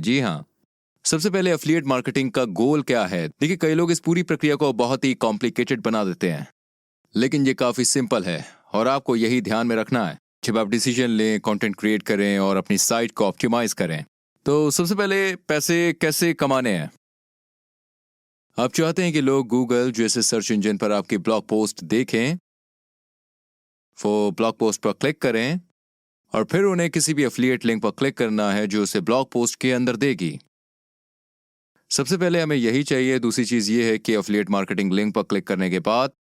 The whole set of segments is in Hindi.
जी हाँ। सबसे पहले एफिलिएट मार्केटिंग का गोल क्या है? देखिए, कई लोग इस पूरी प्रक्रिया को बहुत ही कॉम्प्लिकेटेड बना देते हैं, लेकिन ये काफी सिंपल है और आपको यही ध्यान में रखना है जब आप डिसीजन लें, कंटेंट क्रिएट करें और अपनी साइट को ऑप्टिमाइज करें। तो सबसे पहले पैसे कैसे कमाने हैं? आप चाहते हैं कि लोग गूगल जैसे सर्च इंजन पर आपकी ब्लॉग पोस्ट देखें, वो ब्लॉग पोस्ट पर क्लिक करें और फिर उन्हें किसी भी एफिलिएट लिंक पर क्लिक करना है जो उसे ब्लॉग पोस्ट के अंदर देगी। सबसे पहले हमें यही चाहिए। दूसरी चीज ये है कि एफिलिएट मार्केटिंग लिंक पर क्लिक करने के बाद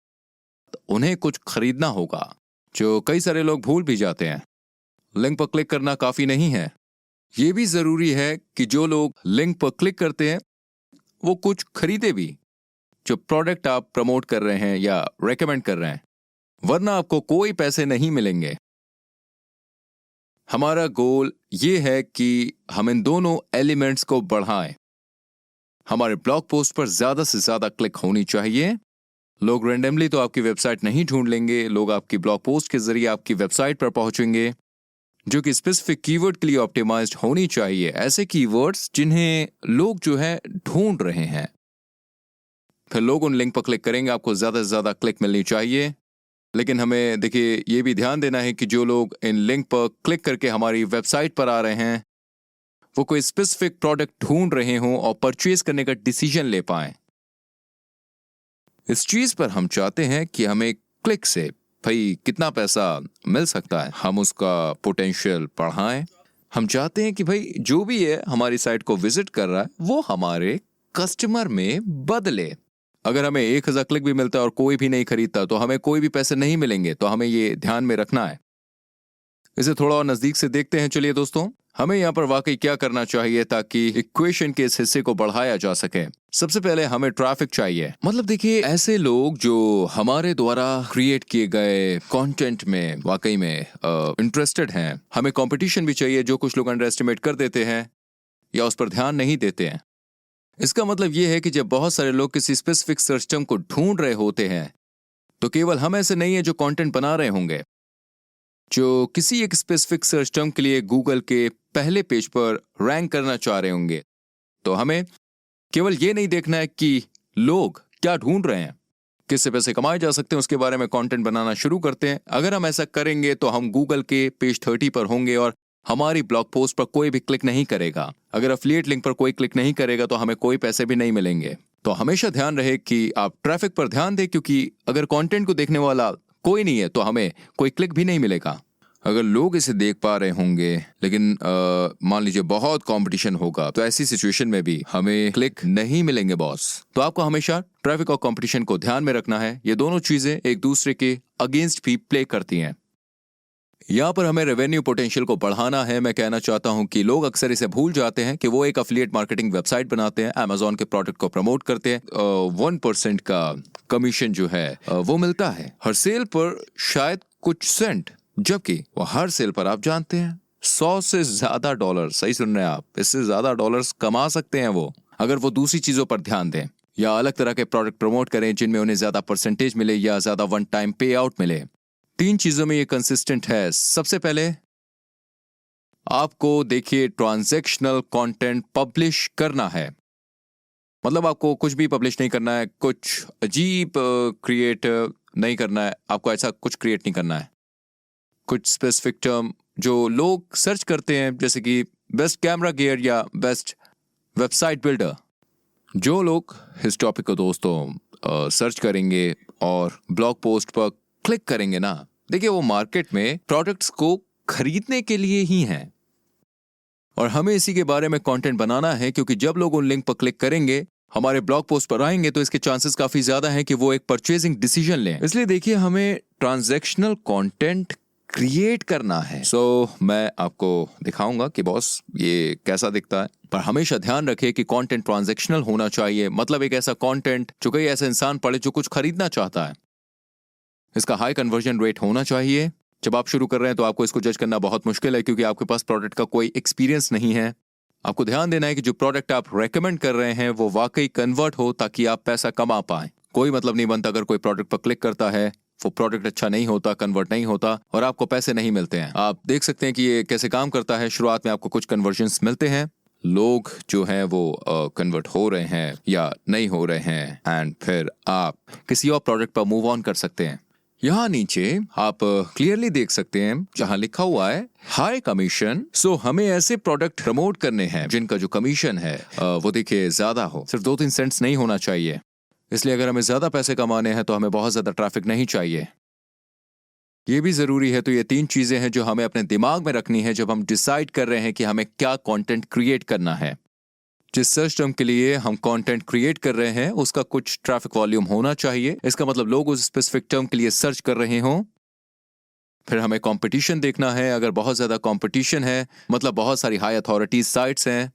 उन्हें कुछ खरीदना होगा, जो कई सारे लोग भूल भी जाते हैं। लिंक पर क्लिक करना काफी नहीं है, ये भी जरूरी है कि जो लोग लिंक पर क्लिक करते हैं वो कुछ खरीदे भी, जो प्रोडक्ट आप प्रमोट कर रहे हैं या रेकमेंड कर रहे हैं, वरना आपको कोई पैसे नहीं मिलेंगे। हमारा गोल ये है कि हम इन दोनों एलिमेंट्स को बढ़ाएं। हमारे ब्लॉग पोस्ट पर ज्यादा से ज्यादा क्लिक होनी चाहिए। लोग रैंडमली तो आपकी वेबसाइट नहीं ढूंढ लेंगे, लोग आपकी ब्लॉग पोस्ट के जरिए आपकी वेबसाइट पर पहुंचेंगे, जो कि स्पेसिफिक कीवर्ड के लिए ऑप्टिमाइज्ड होनी चाहिए। ऐसे कीवर्ड्स जिन्हें लोग जो है ढूंढ रहे हैं। फिर लोग उन लिंक पर क्लिक करेंगे, आपको ज्यादा से ज्यादा क्लिक मिलनी चाहिए। लेकिन हमें देखिए ये भी ध्यान देना है कि जो लोग इन लिंक पर क्लिक करके हमारी वेबसाइट पर आ रहे हैं वो कोई स्पेसिफिक प्रोडक्ट ढूंढ रहे हों और परचेज करने का डिसीजन ले पाएं। इस चीज पर हम चाहते हैं कि हमें क्लिक से भाई कितना पैसा मिल सकता है, हम उसका पोटेंशियल बढ़ाएं। हम चाहते हैं कि भाई जो भी है हमारी साइट को विजिट कर रहा है वो हमारे कस्टमर में बदले। अगर हमें 1000 क्लिक भी मिलता है और कोई भी नहीं खरीदता तो हमें कोई भी पैसे नहीं मिलेंगे। तो हमें ये ध्यान में रखना है। इसे थोड़ा और नजदीक से देखते हैं। चलिए दोस्तों, हमें यहाँ पर वाकई क्या करना चाहिए ताकि इक्वेशन के इस हिस्से को बढ़ाया जा सके। सबसे पहले हमें ट्रैफिक चाहिए। मतलब देखिए, ऐसे लोग जो हमारे द्वारा क्रिएट किए गए कंटेंट में वाकई में इंटरेस्टेड हैं। हमें कंपटीशन भी चाहिए, जो कुछ लोग अंडर एस्टिमेट कर देते हैं या उस पर ध्यान नहीं देते हैं। इसका मतलब यह है कि जब बहुत सारे लोग किसी स्पेसिफिक सर्च टर्म को ढूंढ रहे होते हैं तो केवल हम ऐसे नहीं है जो कंटेंट बना रहे होंगे, जो किसी एक स्पेसिफिक सर्च टर्म के लिए गूगल के पहले पेज पर रैंक करना चाह रहे होंगे। तो हमें केवल ये नहीं देखना है कि लोग क्या ढूंढ रहे हैं, किससे पैसे कमाए जा सकते हैं, उसके बारे में कंटेंट बनाना शुरू करते हैं। अगर हम ऐसा करेंगे तो हम गूगल के पेज 30 पर होंगे और हमारी ब्लॉग पोस्ट पर कोई भी क्लिक नहीं करेगा। अगर एफिलिएट लिंक पर कोई क्लिक नहीं करेगा तो हमें कोई पैसे भी नहीं मिलेंगे। तो हमेशा ध्यान रहे कि आप ट्रैफिक पर ध्यान दें, क्योंकि अगर कंटेंट को देखने वाला कोई नहीं है तो हमें कोई क्लिक भी नहीं मिलेगा। अगर लोग इसे देख पा रहे होंगे लेकिन मान लीजिए बहुत कंपटीशन होगा, तो ऐसी सिचुएशन में भी हमें क्लिक नहीं मिलेंगे बॉस। तो आपको हमेशा ट्रैफिक और कंपटीशन को ध्यान में रखना है। ये दोनों चीजें एक दूसरे के अगेंस्ट भी प्ले करती हैं। यहाँ पर हमें रेवेन्यू पोटेंशियल को बढ़ाना है। मैं कहना चाहता हूँ कि लोग अक्सर इसे भूल जाते हैं कि वो एक एफिलिएट मार्केटिंग वेबसाइट बनाते हैं, अमेजोन के प्रोडक्ट को प्रमोट करते हैं, 1% का कमीशन जो है वो मिलता है हर सेल पर, शायद कुछ सेंट, जबकि वो हर सेल पर आप जानते हैं 100 से ज्यादा डॉलर, सही सुन रहे हैं आप, इससे ज्यादा डॉलर्स कमा सकते हैं वो, अगर वो दूसरी चीजों पर ध्यान दें या अलग तरह के प्रोडक्ट प्रमोट करें जिनमें उन्हें ज्यादा परसेंटेज मिले या ज्यादा वन टाइम पे आउट मिले। 3 चीजों में ये कंसिस्टेंट है। सबसे पहले आपको देखिए ट्रांजैक्शनल कंटेंट पब्लिश करना है। मतलब आपको कुछ भी पब्लिश नहीं करना है, कुछ अजीब क्रिएट नहीं करना है, आपको ऐसा कुछ क्रिएट नहीं करना है। कुछ स्पेसिफिक टर्म जो लोग सर्च करते हैं, जैसे कि बेस्ट कैमरा गियर या बेस्ट वेबसाइट बिल्डर, जो लोग इस टॉपिक को दोस्तों सर्च करेंगे और ब्लॉग पोस्ट पर क्लिक करेंगे ना, देखिए वो मार्केट में प्रोडक्ट्स को खरीदने के लिए ही हैं। और हमें इसी के बारे में कंटेंट बनाना है, क्योंकि जब लोग उन लिंक पर क्लिक करेंगे, हमारे ब्लॉग पोस्ट पर आएंगे, तो इसके चांसेस काफी ज्यादा हैं कि वो एक परचेजिंग डिसीजन लें। इसलिए देखिए हमें ट्रांजैक्शनल कंटेंट क्रिएट करना है। मैं आपको दिखाऊंगा कि बॉस ये कैसा दिखता है, पर हमेशा ध्यान रखें कि कंटेंट ट्रांजैक्शनल होना चाहिए। मतलब एक ऐसा कंटेंट जो कोई ऐसा इंसान पढ़े जो कुछ खरीदना चाहता है। इसका हाई कन्वर्जन रेट होना चाहिए। जब आप शुरू कर रहे हैं तो आपको इसको जज करना बहुत मुश्किल है, क्योंकि आपके पास प्रोडक्ट का कोई एक्सपीरियंस नहीं है। आपको ध्यान देना है कि जो प्रोडक्ट आप रेकमेंड कर रहे हैं वो वाकई कन्वर्ट हो, ताकि आप पैसा कमा पाएं। कोई मतलब नहीं बनता अगर कोई प्रोडक्ट पर क्लिक करता है, वो प्रोडक्ट अच्छा नहीं होता, कन्वर्ट नहीं होता और आपको पैसे नहीं मिलते हैं। आप देख सकते हैं कि ये कैसे काम करता है। शुरुआत में आपको कुछ कन्वर्जन्स मिलते हैं, लोग जो हैं वो कन्वर्ट हो रहे हैं या नहीं हो रहे हैं, एंड फिर आप किसी और प्रोडक्ट पर मूव ऑन कर सकते हैं। यहाँ नीचे आप क्लियरली देख सकते हैं जहाँ लिखा हुआ है हाई कमीशन। सो हमें ऐसे प्रोडक्ट प्रमोट करने हैं जिनका जो कमीशन है वो देखिए ज्यादा हो, सिर्फ 2-3 सेंट्स नहीं होना चाहिए। इसलिए अगर हमें ज्यादा पैसे कमाने हैं तो हमें बहुत ज्यादा ट्रैफिक नहीं चाहिए। ये भी जरूरी है। तो ये 3 चीजें हैं जो हमें अपने दिमाग में रखनी है जब हम डिसाइड कर रहे हैं कि हमें क्या कंटेंट क्रिएट करना है। जिस सर्च टर्म के लिए हम कंटेंट क्रिएट कर रहे हैं उसका कुछ ट्रैफिक वॉल्यूम होना चाहिए। इसका मतलब लोग उस स्पेसिफिक टर्म के लिए सर्च कर रहे हों। फिर हमें कंपटीशन देखना है। अगर बहुत ज्यादा कंपटीशन है मतलब बहुत सारी हाई अथॉरिटीज साइट्स हैं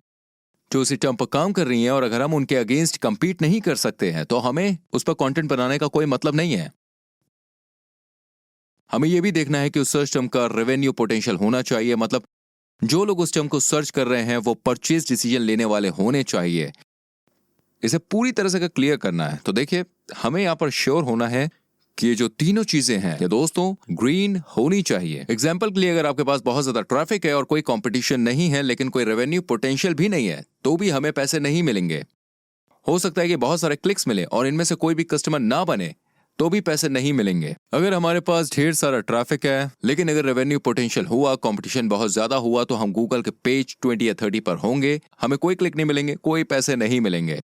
जो उसी टर्म पर काम कर रही हैं, और अगर हम उनके अगेंस्ट compete नहीं कर सकते हैं तो हमें उस पर कंटेंट बनाने का कोई मतलब नहीं है। हमें यह भी देखना है कि उस सर्च टर्म का रेवेन्यू पोटेंशियल होना चाहिए, मतलब जो लोग उस टर्म को सर्च कर रहे हैं वो परचेज डिसीजन लेने वाले होने चाहिए। इसे पूरी तरह से क्लियर करना है। तो देखिए हमें यहाँ पर श्योर होना है कि ये जो तीनों चीजें हैं ये दोस्तों ग्रीन होनी चाहिए। एग्जाम्पल के लिए अगर आपके पास बहुत ज्यादा ट्रैफिक है और कोई कंपटीशन नहीं है लेकिन कोई रेवेन्यू पोटेंशियल भी नहीं है तो भी हमें पैसे नहीं मिलेंगे। हो सकता है कि बहुत सारे क्लिक्स मिले और इनमें से कोई भी कस्टमर ना बने तो भी पैसे नहीं मिलेंगे। अगर हमारे पास ढेर सारा ट्रैफिक है लेकिन अगर रेवेन्यू पोटेंशियल हुआ, कंपटीशन बहुत ज्यादा हुआ तो हम गूगल के पेज 20 या 30 पर होंगे, हमें कोई क्लिक नहीं मिलेंगे, कोई पैसे नहीं मिलेंगे।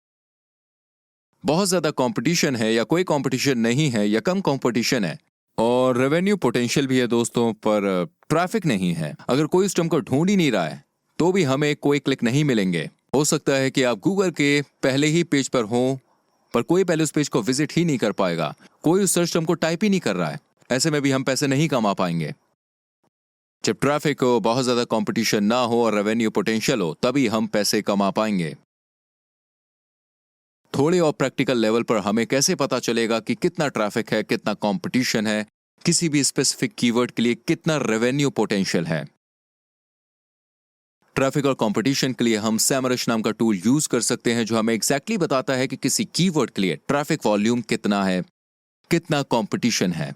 बहुत ज्यादा कंपटीशन है या कोई कंपटीशन नहीं है या कम कंपटीशन है और रेवेन्यू पोटेंशियल भी है दोस्तों पर ट्रैफिक नहीं है, अगर कोई उस टर्म को ढूंढ ही नहीं रहा है तो भी हमें कोई क्लिक नहीं मिलेंगे। हो सकता है कि आप गूगल के पहले ही पेज पर हो पर कोई पहले उस पेज को विजिट ही नहीं कर पाएगा, कोई उस सर्च टर्म को टाइप ही नहीं कर रहा है। ऐसे में भी हम पैसे नहीं कमा पाएंगे। जब ट्रैफिक हो, बहुत ज्यादा कंपटीशन ना हो और रेवेन्यू पोटेंशियल हो तभी हम पैसे कमा पाएंगे। थोड़े और प्रैक्टिकल लेवल पर हमें कैसे पता चलेगा कि कितना ट्रैफिक है, कितना कंपटीशन है, किसी भी स्पेसिफिक कीवर्ड के लिए कितना रेवेन्यू पोटेंशियल है। ट्रैफिक और कंपटीशन के लिए हम SEMrush नाम का टूल यूज कर सकते हैं जो हमें एग्जैक्टली बताता है कि किसी कीवर्ड के लिए ट्रैफिक वॉल्यूम कितना है, कितना कंपटीशन है,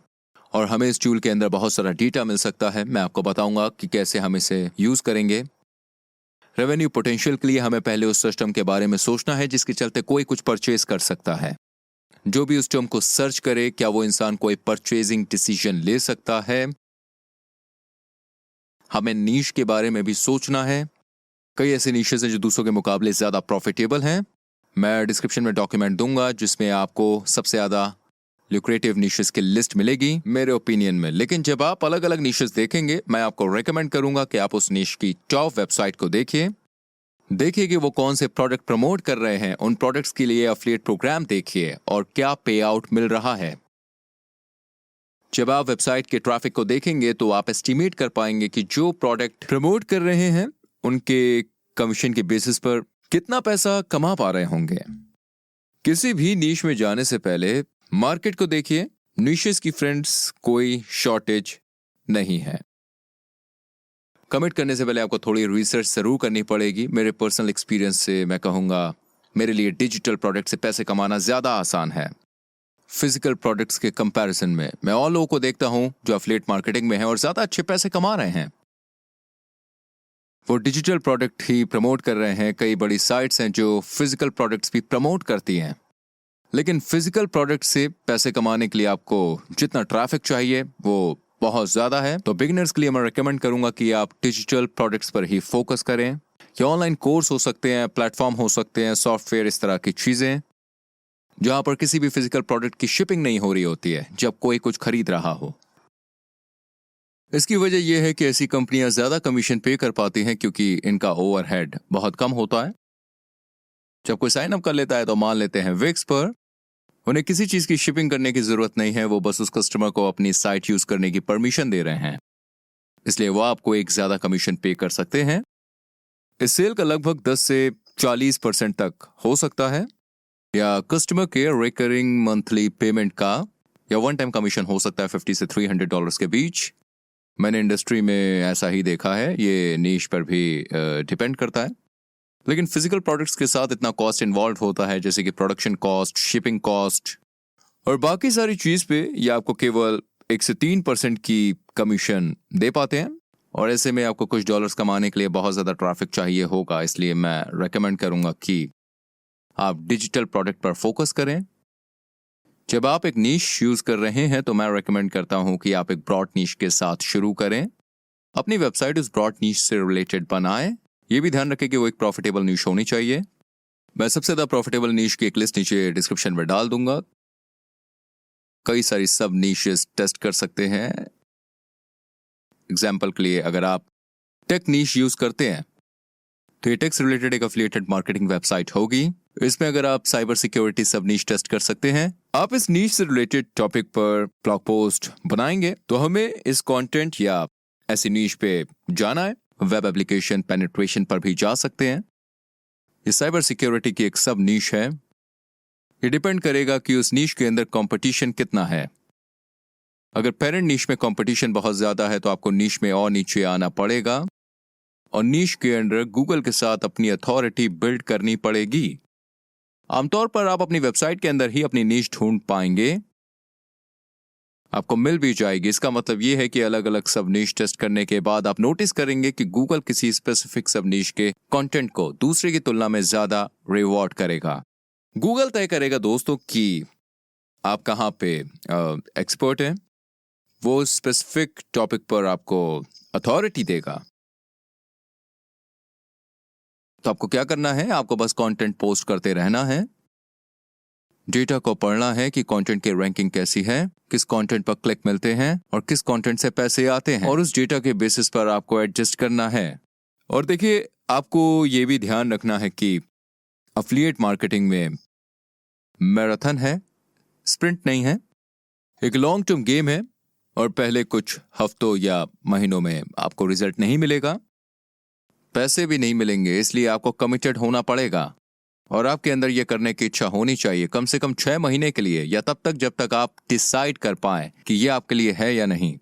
और हमें इस टूल के अंदर बहुत सारा डेटा मिल सकता है। मैं आपको बताऊंगा कि कैसे हम इसे यूज करेंगे। रेवेन्यू पोटेंशियल के लिए हमें पहले उस सिस्टम के बारे में सोचना है जिसके चलते कोई कुछ परचेज कर सकता है। जो भी उस टर्म को सर्च करे क्या वो इंसान कोई परचेजिंग डिसीजन ले सकता है। हमें नीश के बारे में भी सोचना है। कई ऐसे नीशेस हैं जो दूसरों के मुकाबले ज्यादा प्रॉफिटेबल हैं। मैं डिस्क्रिप्शन में डॉक्यूमेंट दूंगा जिसमें आपको सबसे ज्यादा ल्यूक्रेटिव नीशेस की लिस्ट मिलेगी मेरे ओपिनियन में। लेकिन जब आप अलग अलग नीशेस देखेंगे मैं आपको रेकमेंड करूंगा कि आप उस नीश की टॉप वेबसाइट को देखिए कि वो कौन से प्रोडक्ट प्रमोट कर रहे हैं, उन प्रोडक्ट्स के लिए एफिलिएट प्रोग्राम देखिए और क्या पे आउट मिल रहा है। जब आप वेबसाइट के ट्रैफिक को देखेंगे तो आप एस्टिमेट कर पाएंगे कि जो प्रोडक्ट प्रमोट कर रहे हैं उनके कमीशन के बेसिस पर कितना पैसा कमा पा रहे होंगे। किसी भी नीश में जाने से पहले मार्केट को देखिए। नीशेस की फ्रेंड्स कोई शॉर्टेज नहीं है। कमिट करने से पहले आपको थोड़ी रिसर्च जरूर करनी पड़ेगी। मेरे पर्सनल एक्सपीरियंस से मैं कहूंगा मेरे लिए डिजिटल प्रोडक्ट से पैसे कमाना ज्यादा आसान है फिजिकल प्रोडक्ट्स के कंपैरिजन में। मैं और लोगों को देखता हूं जो एफिलिएट मार्केटिंग में है और ज्यादा अच्छे पैसे कमा रहे हैं। वो डिजिटल प्रोडक्ट ही प्रमोट कर रहे हैं। कई बड़ी साइट्स हैं जो फिजिकल प्रोडक्ट्स भी प्रमोट करती हैं, लेकिन फिजिकल प्रोडक्ट से पैसे कमाने के लिए आपको जितना ट्रैफिक चाहिए वो बहुत ज्यादा है। तो बिगिनर्स के लिए मैं रेकमेंड करूंगा कि आप डिजिटल प्रोडक्ट्स पर ही फोकस करें। ये ऑनलाइन कोर्स हो सकते हैं, प्लेटफॉर्म हो सकते हैं, सॉफ्टवेयर, इस तरह की चीजें जहां पर किसी भी फिजिकल प्रोडक्ट की शिपिंग नहीं हो रही होती है जब कोई कुछ खरीद रहा हो। इसकी वजह यह है कि ऐसी कंपनियां ज्यादा कमीशन पे कर पाती हैं क्योंकि इनका ओवरहेड बहुत कम होता है। जब कोई साइन अप कर लेता है तो मान लेते हैं विक्स पर, उन्हें किसी चीज की शिपिंग करने की जरूरत नहीं है। वो बस उस कस्टमर को अपनी साइट यूज करने की परमिशन दे रहे हैं, इसलिए वो आपको एक ज्यादा कमीशन पे कर सकते हैं। इस सेल का लगभग 10 से 40% तक हो सकता है, या कस्टमर के रिकरिंग मंथली पेमेंट का या वन टाइम कमीशन हो सकता है $50 से $300 के बीच। मैंने इंडस्ट्री में ऐसा ही देखा है। ये नीश पर भी डिपेंड करता है, लेकिन फिजिकल प्रोडक्ट्स के साथ इतना कॉस्ट इन्वॉल्व होता है जैसे कि प्रोडक्शन कॉस्ट, शिपिंग कॉस्ट और बाकी सारी चीज पे ये आपको केवल 1 से 3% की कमीशन दे पाते हैं। और ऐसे में आपको कुछ डॉलर्स कमाने के लिए बहुत ज़्यादा ट्रैफिक चाहिए होगा, इसलिए मैं रेकमेंड करूंगा कि आप डिजिटल प्रोडक्ट पर फोकस करें। जब आप एक नीश यूज कर रहे हैं तो मैं रेकमेंड करता हूं कि आप एक ब्रॉड नीश के साथ शुरू करें। अपनी वेबसाइट उस ब्रॉड नीश से रिलेटेड बनाएं। ये भी ध्यान रखें कि वो एक प्रॉफिटेबल नीश होनी चाहिए। मैं सबसे ज़्यादा प्रॉफिटेबल नीश की एक लिस्ट नीचे डिस्क्रिप्शन में डाल दूंगा। कई सारी सब नीशेस टेस्ट कर सकते हैं। एग्जाम्पल के लिए अगर आप टेक नीश यूज करते हैं तो ये टेक से रिलेटेड एक एफिलिएटेड मार्केटिंग वेबसाइट होगी। इसमें अगर आप साइबर सिक्योरिटी सब नीश टेस्ट कर सकते हैं। आप इस नीश से रिलेटेड टॉपिक पर ब्लॉग पोस्ट बनाएंगे तो हमें इस कंटेंट या ऐसी नीश पे जाना है। वेब एप्लीकेशन पेनिट्रेशन पर भी जा सकते हैं। ये साइबर सिक्योरिटी की एक सब नीश है। ये डिपेंड करेगा कि उस नीश के अंदर कंपटीशन कितना है। अगर पेरेंट नीश में कंपटीशन बहुत ज्यादा है तो आपको नीश में और नीचे आना पड़ेगा और नीश के अंदर गूगल के साथ अपनी अथॉरिटी बिल्ड करनी पड़ेगी। आमतौर पर आप अपनी वेबसाइट के अंदर ही अपनी नीश ढूंढ पाएंगे, आपको मिल भी जाएगी। इसका मतलब यह है कि अलग अलग सब नीश टेस्ट करने के बाद आप नोटिस करेंगे कि गूगल किसी स्पेसिफिक सब नीश के कंटेंट को दूसरे की तुलना में ज्यादा रिवॉर्ड करेगा। गूगल तय करेगा दोस्तों कि आप कहाँ पे एक्सपर्ट हैं। वो स्पेसिफिक टॉपिक पर आपको अथॉरिटी देगा। तो आपको क्या करना है, आपको बस कंटेंट पोस्ट करते रहना है। डेटा को पढ़ना है कि कंटेंट की रैंकिंग कैसी है, किस कंटेंट पर क्लिक मिलते हैं और किस कंटेंट से पैसे आते हैं, और उस डेटा के बेसिस पर आपको एडजस्ट करना है। और देखिए, आपको ये भी ध्यान रखना है कि एफिलिएट मार्केटिंग में मैराथन है, स्प्रिंट नहीं है। एक लॉन्ग टर्म गेम है और पहले कुछ हफ्तों या महीनों में आपको रिजल्ट नहीं मिलेगा, पैसे भी नहीं मिलेंगे। इसलिए आपको कमिटेड होना पड़ेगा और आपके अंदर यह करने की इच्छा होनी चाहिए कम से कम 6 महीने के लिए, या तब तक जब तक आप डिसाइड कर पाएं कि यह आपके लिए है या नहीं।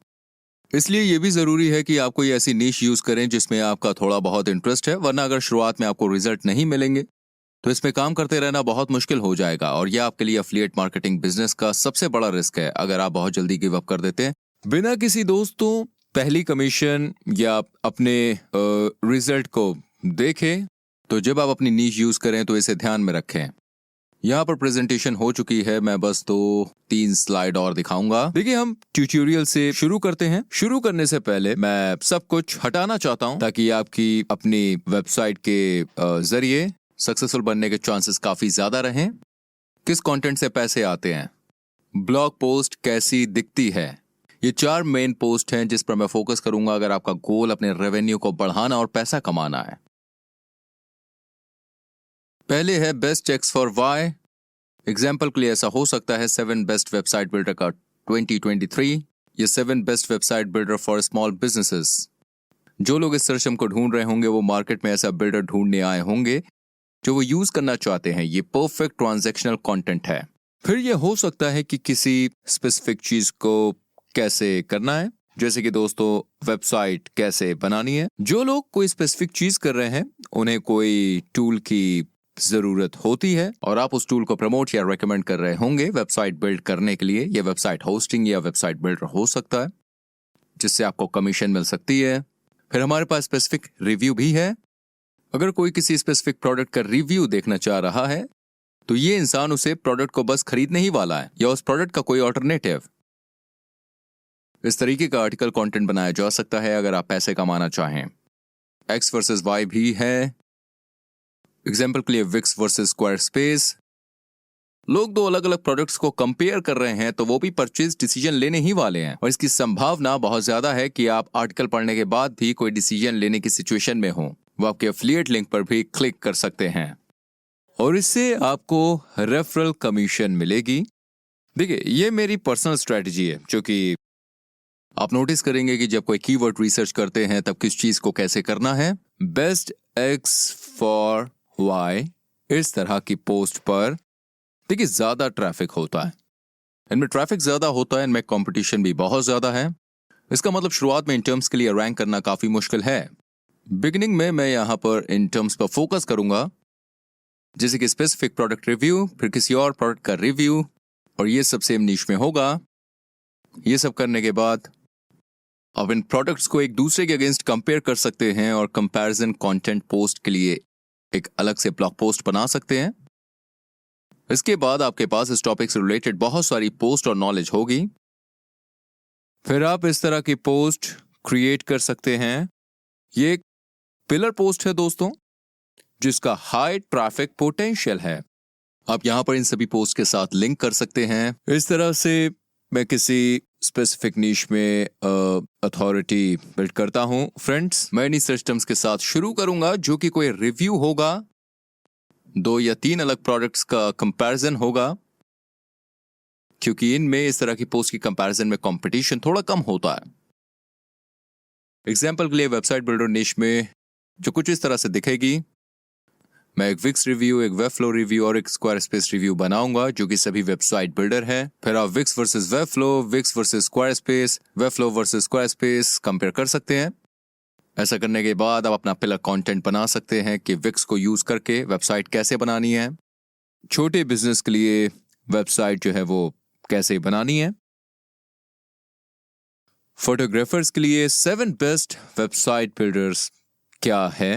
इसलिए यह भी जरूरी है कि आप कोई ऐसी नीश यूज करें जिसमें आपका थोड़ा बहुत इंटरेस्ट है, वरना अगर शुरुआत में आपको रिजल्ट नहीं मिलेंगे तो इसमें काम करते रहना बहुत मुश्किल हो जाएगा और यह आपके लिए एफिलिएट मार्केटिंग बिजनेस का सबसे बड़ा रिस्क है। अगर आप बहुत जल्दी गिव अप कर देते हैं बिना किसी दोस्तों पहली कमीशन या अपने रिजल्ट को देखे, तो जब आप अपनी नीश यूज करें तो इसे ध्यान में रखें। यहाँ पर प्रेजेंटेशन हो चुकी है, मैं बस 2-3 स्लाइड और दिखाऊंगा। देखिए, हम ट्यूटोरियल से शुरू करते हैं। शुरू करने से पहले मैं सब कुछ हटाना चाहता हूँ ताकि आपकी अपनी वेबसाइट के जरिए सक्सेसफुल बनने के चांसेस काफी ज्यादा रहें। किस कंटेंट से पैसे आते हैं, ब्लॉग पोस्ट कैसी दिखती है, ये 4 मेन पोस्ट हैं जिस पर मैं फोकस करूंगा अगर आपका गोल अपने रेवेन्यू को बढ़ाना और पैसा कमाना है। पहले है best X for Y. Example के लिए ऐसा हो सकता है 7 बेस्ट वेबसाइट बिल्डर का 2023 या 7 best website builder for small businesses. जो लोग इस सिस्टम को ढूंढ रहे होंगे वो मार्केट में ऐसा बिल्डर ढूंढने आए होंगे जो वो यूज करना चाहते हैं। ये परफेक्ट ट्रांजैक्शनल कंटेंट है। फिर ये हो सकता है कि किसी स्पेसिफिक चीज को कैसे करना है, जैसे कि दोस्तों वेबसाइट कैसे बनानी है। जो लोग कोई स्पेसिफिक चीज कर रहे हैं उन्हें कोई टूल की जरूरत होती है और आप उस टूल को प्रमोट या रेकमेंड कर रहे होंगे वेबसाइट बिल्ड करने के लिए। ये वेबसाइट होस्टिंग या वेबसाइट बिल्डर हो सकता है जिससे आपको कमीशन मिल सकती है। फिर हमारे पास स्पेसिफिक रिव्यू भी है। अगर कोई किसी स्पेसिफिक प्रोडक्ट का रिव्यू देखना चाह रहा है तो ये इंसान उसे प्रोडक्ट को बस खरीदने ही वाला है या उस प्रोडक्ट का कोई ऑल्टरनेटिव। इस तरीके का आर्टिकल कंटेंट बनाया जा सकता है अगर आप पैसे कमाना चाहें। एक्स वर्सेस वाई भी है। एग्जाम्पल के लिए विक्स वर्सेस स्क्वायरस्पेस। लोग 2 अलग अलग प्रोडक्ट्स को कंपेयर कर रहे हैं तो वो भी परचेज डिसीजन लेने ही वाले हैं और इसकी संभावना बहुत ज्यादा है कि आप आर्टिकल पढ़ने के बाद भी कोई डिसीजन लेने की सिचुएशन में हो। वो आपके एफिलिएट लिंक पर भी क्लिक कर सकते हैं और इससे आपको रेफरल कमीशन मिलेगी। देखिए, ये मेरी पर्सनल स्ट्रेटजी है जो कि आप नोटिस करेंगे कि जब कोई कीवर्ड रिसर्च करते हैं तब किस चीज को कैसे करना है। बेस्ट एक्स फॉर वाई, इस तरह की पोस्ट पर देखिए ज्यादा ट्रैफिक होता है। इनमें ट्रैफिक ज्यादा होता है, इनमें कंपटीशन भी बहुत ज्यादा है। इसका मतलब शुरुआत में इन टर्म्स के लिए रैंक करना काफी मुश्किल है। बिगिनिंग में मैं यहाँ पर इन टर्म्स पर फोकस करूंगा, जैसे कि स्पेसिफिक प्रोडक्ट रिव्यू, फिर किसी और प्रोडक्ट का रिव्यू, और ये सब सेम नीश में होगा। ये सब करने के बाद आप इन प्रोडक्ट्स को एक दूसरे के अगेंस्ट कंपेयर कर सकते हैं और कंपैरिजन कंटेंट पोस्ट के लिए एक अलग से ब्लॉग पोस्ट बना सकते हैं। इसके बाद आपके पास इस टॉपिक से रिलेटेड बहुत सारी पोस्ट और नॉलेज होगी। फिर आप इस तरह की पोस्ट क्रिएट कर सकते हैं। ये एक पिलर पोस्ट है दोस्तों, जिसका हाई ट्रैफिक पोटेंशियल है। आप यहां पर इन सभी पोस्ट के साथ लिंक कर सकते हैं। इस तरह से मैं किसी स्पेसिफिक नीश में अथॉरिटी बिल्ड करता हूं। फ्रेंड्स, मैं इन सिस्टम्स के साथ शुरू करूंगा जो कि कोई रिव्यू होगा, 2 या 3 अलग प्रोडक्ट्स का कंपैरिजन होगा, क्योंकि इनमें इस तरह की पोस्ट की कंपैरिजन में कंपटीशन थोड़ा कम होता है। एग्जाम्पल के लिए वेबसाइट बिल्डर निश में जो कुछ इस तरह से दिखेगी, मैं एक विक्स रिव्यू, एक वेबफ्लो रिव्यू और एक स्क्वायरस्पेस रिव्यू बनाऊंगा जो कि सभी वेबसाइट बिल्डर है। फिर आप Wix versus Webflow, Wix versus Squarespace, Webflow versus Squarespace compare कर सकते हैं। ऐसा करने के बाद आप अपना पिलर कंटेंट बना सकते हैं कि विक्स को यूज करके वेबसाइट कैसे बनानी है, छोटे बिजनेस के लिए वेबसाइट जो है वो कैसे बनानी है, फोटोग्राफर्स के लिए 7 बेस्ट वेबसाइट बिल्डर्स क्या है,